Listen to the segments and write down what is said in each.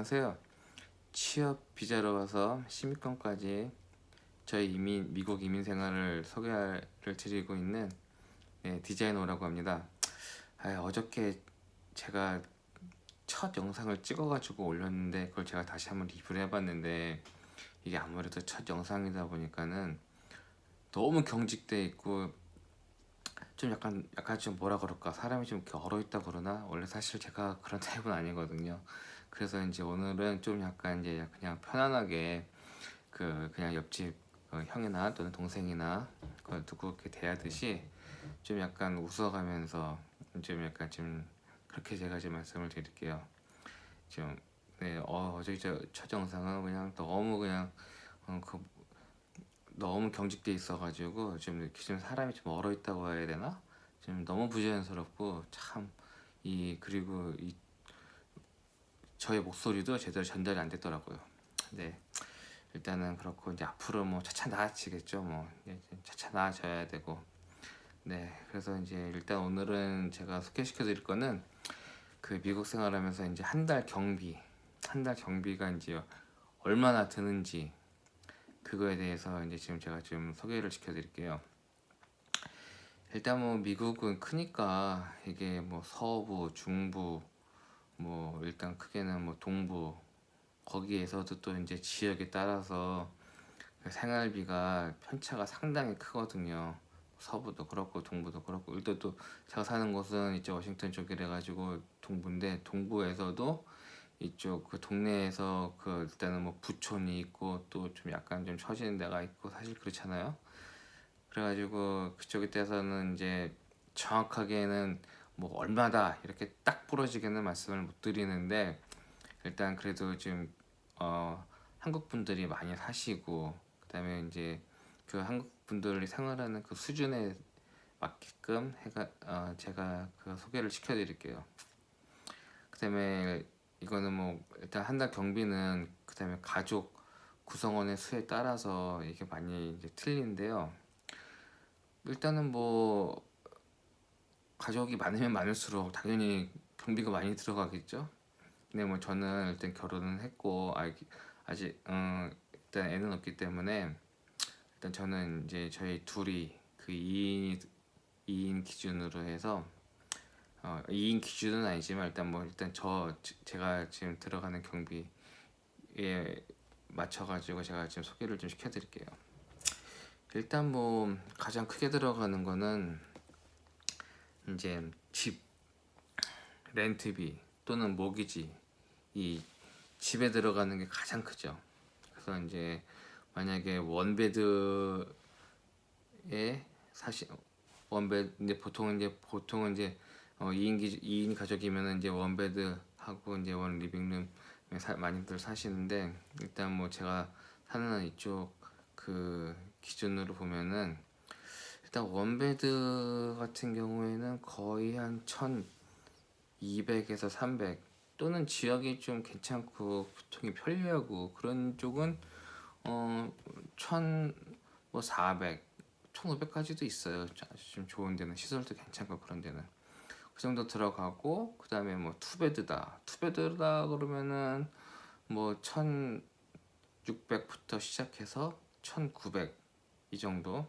안녕하세요. 취업 비자로 와서 시민권까지 저희 미국 이민 생활을 소개를 드리고 있는 디자이너라고 합니다. 어저께 제가 첫 영상을 찍어가지고 올렸는데 그걸 제가 다시 한번 리뷰를 해봤는데 이게 아무래도 첫 영상이다 보니까는 너무 경직돼 있고 좀 약간 좀 뭐라 그럴까, 사람이 좀 이렇게 얼어있다 그러나, 원래 사실 제가 그런 타입은 아니거든요. 그래서 이제 오늘은 좀 약간 이제 그냥 편안하게 그냥 옆집 형이나 또는 동생이나 누구 이렇게 대하듯이 좀 약간 웃어가면서 좀 약간 좀 그렇게 제가 좀 말씀을 드릴게요. 좀 어제 첫 영상은 그냥 너무 그냥 그 너무 경직돼 있어가지고 좀 이렇게 좀 사람이 좀 얼어있다고 해야 되나? 좀 너무 부자연스럽고 참 그리고 저의 목소리도 제대로 전달이 안 됐더라고요. 네, 일단은 그렇고 이제 앞으로 뭐 차차 나아지겠죠. 뭐 이제 차차 나아져야 되고. 네, 그래서 이제 일단 오늘은 제가 소개시켜 드릴 거는 그 미국 생활하면서 이제 한 달 경비가 이제 얼마나 드는지 그거에 대해서 이제 지금 제가 좀 소개를 시켜 드릴게요. 일단 뭐 미국은 크니까 이게 뭐 서부, 중부, 뭐 일단 크게는 뭐 동부, 거기에서도 또 이제 지역에 따라서 그 생활비가 편차가 상당히 크거든요. 서부도 그렇고 동부도 그렇고, 일단 또 제가 사는 곳은 이제 워싱턴 쪽이라 가지고 동부인데, 동부에서도 이쪽 그 동네에서 그 일단은 뭐 부촌이 있고 또 좀 약간 좀 처지는 데가 있고 사실 그렇잖아요. 그래가지고 그쪽에 대해서는 이제 정확하게는 뭐 얼마다 이렇게 딱 부러지게는 말씀을 못 드리는데, 일단 그래도 지금 한국 분들이 많이 사시고, 그다음에 이제 그 한국 분들이 생활하는 그 수준에 맞게끔 제가 그 소개를 시켜드릴게요. 그다음에 이거는 뭐 일단 한 달 경비는 그다음에 가족 구성원의 수에 따라서 이게 많이 이제 틀린데요. 일단은 뭐 가족이 많으면 많을수록 당연히 경비가 많이 들어가겠죠. 근데 뭐 저는 일단 결혼은 했고 아직 일단 애는 없기 때문에, 일단 저는 이제 저희 둘이 그 2인 기준으로 해서 2인 기준은 아니지만 일단 뭐 일단 제가 지금 들어가는 경비에 맞춰가지고 제가 지금 소개를 좀 시켜드릴게요. 일단 뭐 가장 크게 들어가는 거는 이제 집 렌트비 또는 모기지, 이 집에 들어가는 게 가장 크죠. 그래서 이제 만약에 원베드에 사시 원베드 이제 보통은 이제 2인 가족이면은 이제 원베드 하고 이제 원 리빙룸 많이들 사시는데, 일단 뭐 제가 사는 이쪽 그 기준으로 보면은 일단 원베드 같은 경우에는 거의 한 1200에서 300, 또는 지역이 좀 괜찮고 교통이 편리하고 그런 쪽은 1400, 1500까지도 있어요. 아주 좀 좋은 데는, 시설도 괜찮고 그런 데는 그 정도 들어가고, 그 다음에 뭐 투베드다 그러면은 뭐 1600부터 시작해서 1900 이 정도.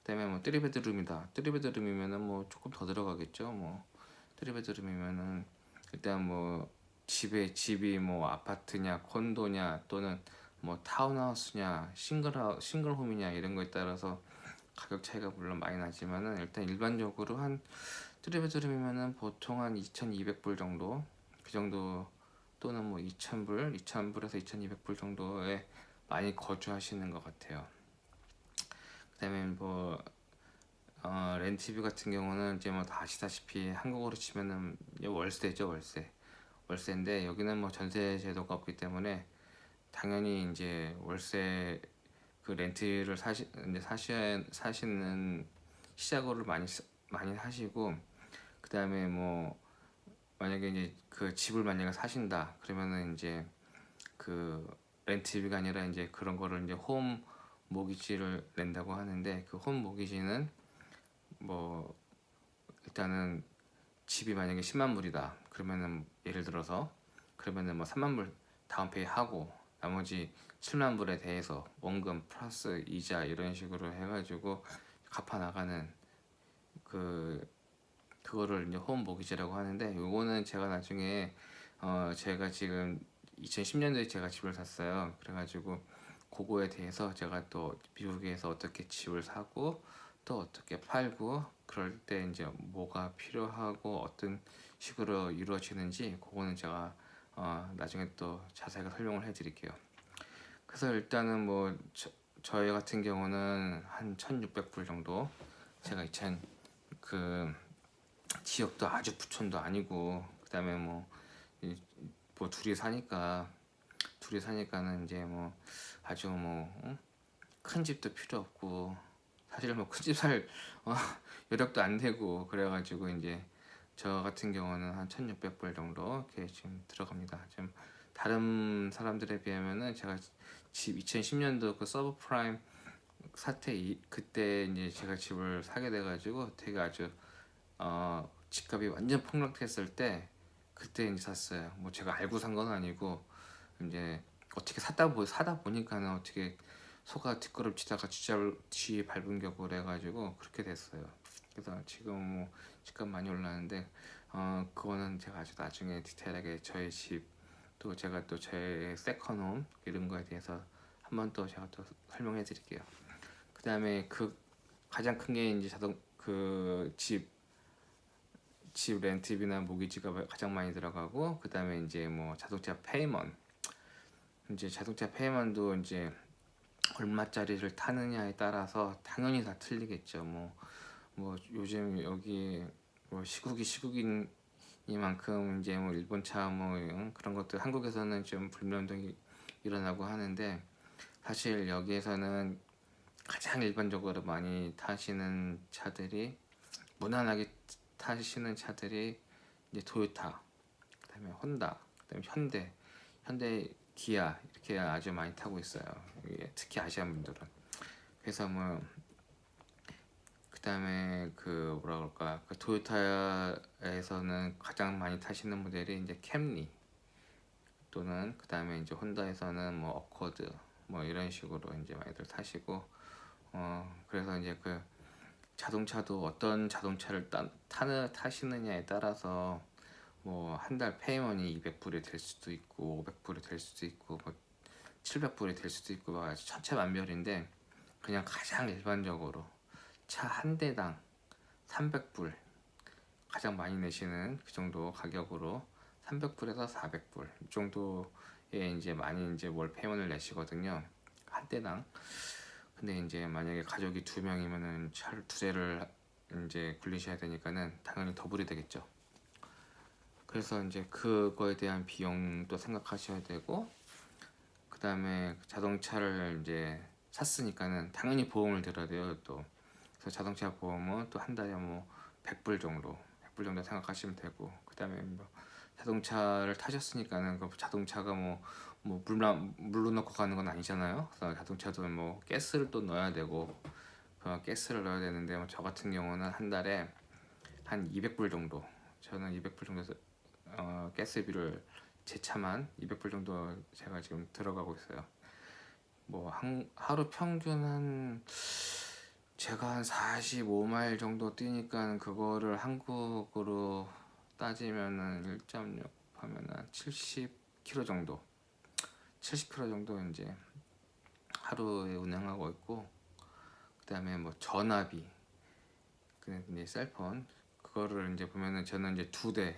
그다음에 뭐 쓰리베드룸이면은 뭐 조금 더 들어가겠죠. 뭐 쓰리베드룸이면은 일단 뭐 집이 뭐 아파트냐 콘도냐 또는 뭐 타운하우스냐 싱글홈이냐 이런 거에 따라서 가격 차이가 물론 많이 나지만은, 일단 일반적으로 한 쓰리베드룸이면은 보통 한 2,200불 정도, 그 정도, 또는 뭐 2,000불에서 2,200불 정도에 많이 거주하시는 것 같아요. 그다음에 뭐 렌트비 같은 경우는 이제 뭐 다 아시다시피 한국으로 치면은 월세죠. 월세인데 여기는 뭐 전세 제도가 없기 때문에 당연히 이제 월세 그 렌트를 사시는 시작으로를 많이 하시고, 그 다음에 뭐 만약에 이제 그 집을 만약에 사신다 그러면은 이제 그 렌트비가 아니라 이제 그런 거를 이제 홈 모기지를 낸다고 하는데, 그 홈 모기지는 뭐 일단은 집이 만약에 10만 불이다 그러면은 예를 들어서 그러면은 뭐 3만 불 다운페이 하고 나머지 7만 불에 대해서 원금 플러스 이자 이런 식으로 해가지고 갚아 나가는 그거를 이제 홈 모기지라고 하는데, 요거는 제가 나중에 제가 지금 2010년도에 제가 집을 샀어요. 그래가지고 그거에 대해서 제가 또 미국에서 어떻게 집을 사고 또 어떻게 팔고 그럴 때 이제 뭐가 필요하고 어떤 식으로 이루어지는지 그거는 제가 나중에 또 자세하게 설명을 해드릴게요. 그래서 일단은 뭐 저희 같은 경우는 한 1,600불 정도, 제가 2000 지역도 아주 부촌도 아니고, 그다음에 뭐 둘이 사니까는 이제 뭐 아주 뭐 큰 집도 필요 없고, 사실 뭐 큰 집 살 여력도 안 되고, 그래가지고 이제 저 같은 경우는 한 1,600불 정도 이렇게 지금 들어갑니다. 지금 다른 사람들에 비하면은 제가 집 2010년도 그 서브프라임 사태 그때 이제 제가 집을 사게 돼가지고 되게 아주 집값이 완전 폭락했을 때 그때 이제 샀어요. 뭐 제가 알고 산 건 아니고 이제 어떻게 사다 보니까는 어떻게 소가 뒷걸음치다가 쥐 밟은 격으로 해가지고 그렇게 됐어요. 그래서 지금 뭐 집값 많이 올랐는데 그거는 제가 아주 나중에 디테일하게 저의 집 또 제가 또 저의 세컨홈 이런 거에 대해서 한번 또 제가 또 설명해 드릴게요. 그 다음에 그 가장 큰 게 이제 집 렌트비나 모기지가 가장 많이 들어가고, 그 다음에 이제 뭐 자동차 페이먼, 이제 자동차 페이먼도 이제 얼마짜리를 타느냐에 따라서 당연히 다 틀리겠죠. 뭐 요즘 여기 뭐 시국이니만큼 이제 뭐 일본 차 뭐 그런 것들 한국에서는 좀 불면등이 일어나고 하는데, 사실 여기에서는 가장 일반적으로 많이 타시는 차들이, 무난하게 타시는 차들이 이제 토요타, 그다음에 혼다, 그다음에 현대, 기아 이렇게 아주 많이 타고 있어요. 특히 아시안 분들은. 그래서 뭐 그다음에 그 뭐라 그럴까, 그 토요타에서는 가장 많이 타시는 모델이 이제 캠리, 또는 그다음에 이제 혼다에서는 뭐 어코드 뭐 이런 식으로 이제 많이들 타시고, 그래서 이제 그 자동차도 어떤 자동차를 타시느냐에 따라서 뭐 한 달 페이먼이 200불이 될 수도 있고 500불이 될 수도 있고 뭐 700불이 될 수도 있고 아주 천차만별인데, 그냥 가장 일반적으로 차 한 대당 300불, 가장 많이 내시는 그 정도 가격으로 300불에서 400불 이 정도에 이제 많이 이제 월 페이먼을 내시거든요, 한 대당. 근데 이제 만약에 가족이 2명이면은 차를 2대를 이제 굴리셔야 되니까는 당연히 더블이 되겠죠. 그래서 이제 그거에 대한 비용도 생각하셔야 되고, 그 다음에 자동차를 이제 샀으니까는 당연히 보험을 들어야 돼요 또. 그래서 자동차 보험은 또 한 달에 뭐 100불 정도 생각하시면 되고, 그 다음에 뭐 자동차를 타셨으니까는 그 자동차가 뭐 물로 넣고 가는 건 아니잖아요. 그래서 자동차도 뭐 가스를 또 넣어야 되고, 가스를 넣어야 되는데 뭐 저 같은 경우는 한 달에 한 200불 정도, 저는 200불 정도 가스비를 제 차만 200불 정도 제가 지금 들어가고 있어요. 뭐 하루 평균 제가 한 45마일 정도 뛰니까 그거를 한국으로 따지면은 1.6 하면은 70km 정도, 70km 정도 이제 하루에 운행하고 있고, 그다음에 뭐 전화비, 이제 셀폰 그거를 이제 보면은 저는 이제 2대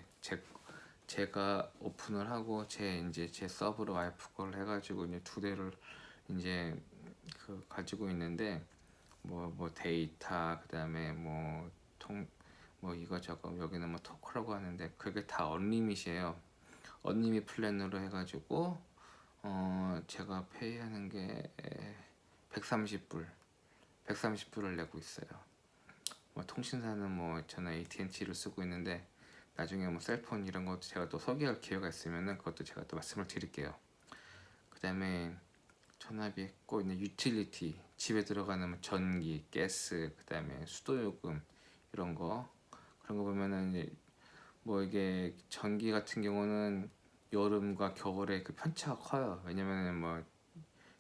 제가 오픈을 하고 제 서브로 와이프 걸 해가지고 이제 2대를 이제 가지고 있는데, 뭐 데이터, 그다음에 뭐 이거저거, 여기는 뭐 토크라고 하는데 그게 다 언리밋이에요. 언리밋 플랜으로 해가지고 제가 페이하는 게 130불을 내고 있어요. 뭐 통신사는 뭐 저는 AT&T를 쓰고 있는데, 나중에 뭐 셀폰 이런 것도 제가 또 소개할 기회가 있으면은 그것도 제가 또 말씀을 드릴게요. 그 다음에 전화비 꼭 있는 유틸리티, 집에 들어가는 뭐 전기, 가스, 그 다음에 수도요금 그런 거 보면은 이제 뭐 이게 전기 같은 경우는 여름과 겨울의 그 편차가 커요. 왜냐면은 뭐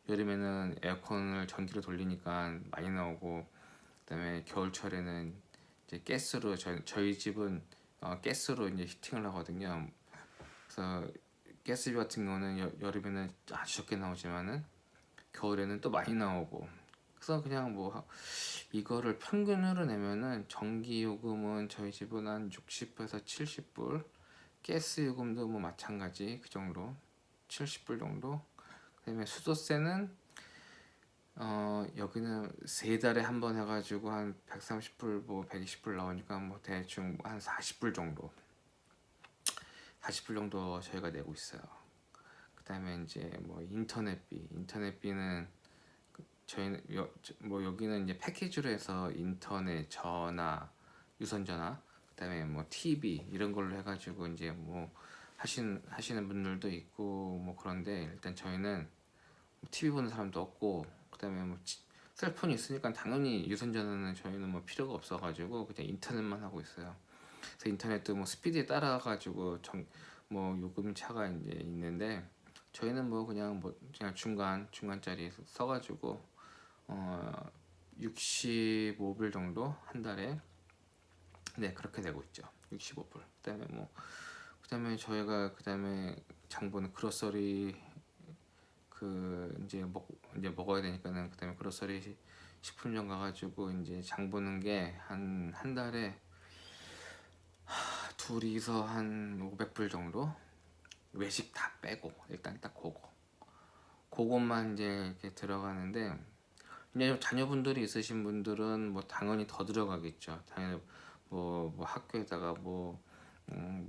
여름에는 에어컨을 전기로 돌리니까 많이 나오고, 그다음에 겨울철에는 이제 가스로 저희 집은 가스로 이제 히팅을 하거든요. 그래서 가스비 같은 경우는 여름에는 아주 적게 나오지만은 겨울에는 또 많이 나오고. 그래서 그냥 뭐 이거를 평균으로 내면은 전기 요금은 저희 집은 한 60불에서 70불, 가스 요금도 뭐 마찬가지 그 정도 70불 정도. 그다음에 수도세는 여기는 세 달에 한 번 해가지고 한 130불 뭐 120불 나오니까 뭐 대충 한 40불 정도, 40불 정도 저희가 내고 있어요. 그다음에 이제 뭐 인터넷비는 저희는 뭐 여기는 이제 패키지로 해서 인터넷, 전화, 유선전화, 그다음에 뭐 TV 이런 걸로 해가지고 이제 뭐 하시는 분들도 있고 뭐 그런데, 일단 저희는 TV 보는 사람도 없고, 그다음에 뭐 셀폰이 있으니까 당연히 유선전화는 저희는 뭐 필요가 없어가지고 그냥 인터넷만 하고 있어요. 그래서 인터넷도 뭐 스피드에 따라가지고 뭐 요금 차가 이제 있는데, 저희는 뭐 그냥 중간짜리 써가지고 65불 정도 한 달에, 네 그렇게 되고 있죠. 65불. 그다음에 저희가 그다음에 장 보는 그로서리, 이제 먹어야 되니까는, 그다음에 그로서리 식품점 가가지고 이제 장 보는 게 한 달에 둘이서 한 500불 정도, 외식 다 빼고 일단 딱 그것만 이제 이렇게 들어가는데, 이제 자녀분들이 있으신 분들은 뭐 당연히 더 들어가겠죠. 당연히 뭐 학교에다가 뭐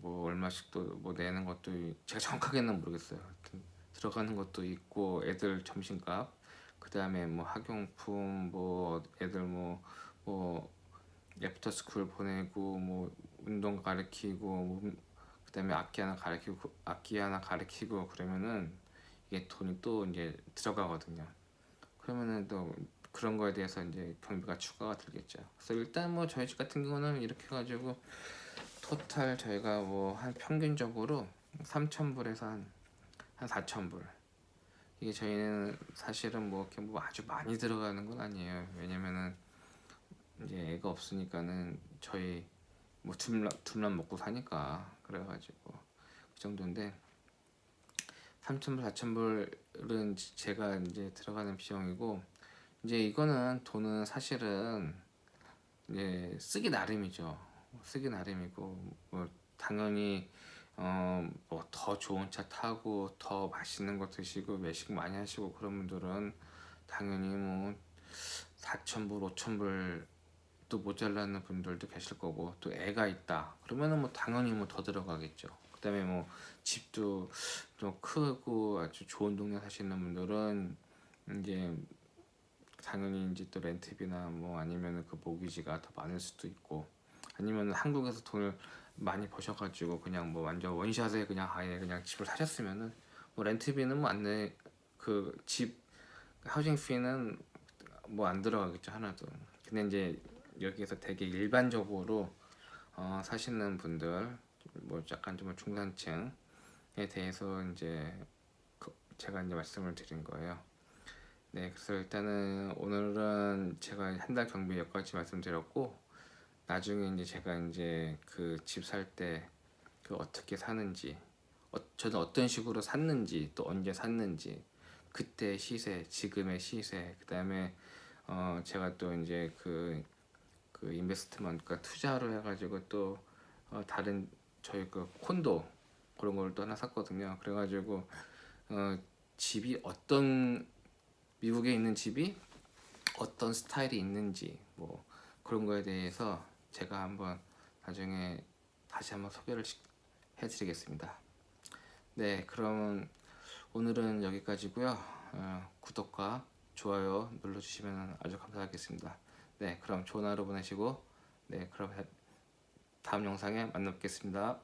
얼마씩 또 뭐 내는 것도, 제가 정확하게는 모르겠어요. 하여튼 들어가는 것도 있고, 애들 점심값, 그 다음에 뭐 학용품, 뭐 애들 뭐 애프터스쿨 보내고, 뭐 운동 가르치고, 그 다음에 악기 하나 가르치고 그러면은 이게 돈이 또 이제 들어가거든요. 그러면은 또 그런 거에 대해서 이제 경비가 추가가 들겠죠. 그래서 일단 뭐 저희 집 같은 경우는 이렇게 해가지고 토탈 저희가 뭐 한 평균적으로 3,000불에서 한 4,000불. 이게 저희는 사실은 뭐 이렇게 뭐 아주 많이 들어가는 건 아니에요. 왜냐면은 이제 애가 없으니까는 저희 뭐 둘만 먹고 사니까, 그래가지고 그 정도인데, 3,000불 4,000불은 제가 이제 들어가는 비용이고, 이제 이거는 돈은 사실은 이제 쓰기 나름이죠. 쓰기 나름이고, 뭐 당연히 뭐 더 좋은 차 타고 더 맛있는 거 드시고 외식 많이 하시고 그런 분들은 당연히 뭐 4,000불 5,000불 또 모자라는 분들도 계실 거고, 또 애가 있다 그러면은 뭐 당연히 뭐 더 들어가겠죠. 그다음에 뭐 집도 좀 크고 아주 좋은 동네 사시는 분들은 이제 당연히 이제 또 렌트비나 뭐 아니면은 그 모기지가 더 많을 수도 있고, 아니면 한국에서 돈을 많이 버셔가지고 그냥 뭐 완전 원샷에 그냥 아예 그냥 집을 사셨으면은 뭐 렌트비는 뭐 안 내, 그 집 하우징 피는 뭐 안 들어가겠죠, 하나도. 근데 이제 여기에서 되게 일반적으로 사시는 분들, 뭐 약간 좀 중산층에 대해서 이제 제가 이제 말씀을 드린 거예요. 네, 그래서 일단은 오늘은 제가 한 달 경비 여기까지 말씀드렸고, 나중에 이제 제가 이제 그 집 살 때 그 어떻게 사는지, 저는 어떤 식으로 샀는지, 또 언제 샀는지, 그때 시세, 지금의 시세, 그다음에 제가 또 이제 그 인베스트먼트, 그러니까 투자로 해가지고 또 다른 저희 그 콘도 그런 걸 또 하나 샀거든요. 그래가지고 집이 미국에 있는 집이 어떤 스타일이 있는지 뭐 그런 거에 대해서 제가 한번 나중에 다시 한번 소개를 해드리겠습니다. 네, 그럼 오늘은 여기까지고요. 구독과 좋아요 눌러주시면 아주 감사하겠습니다. 네, 그럼 좋은 하루 보내시고, 네, 그럼 다음 영상에 만나 뵙겠습니다.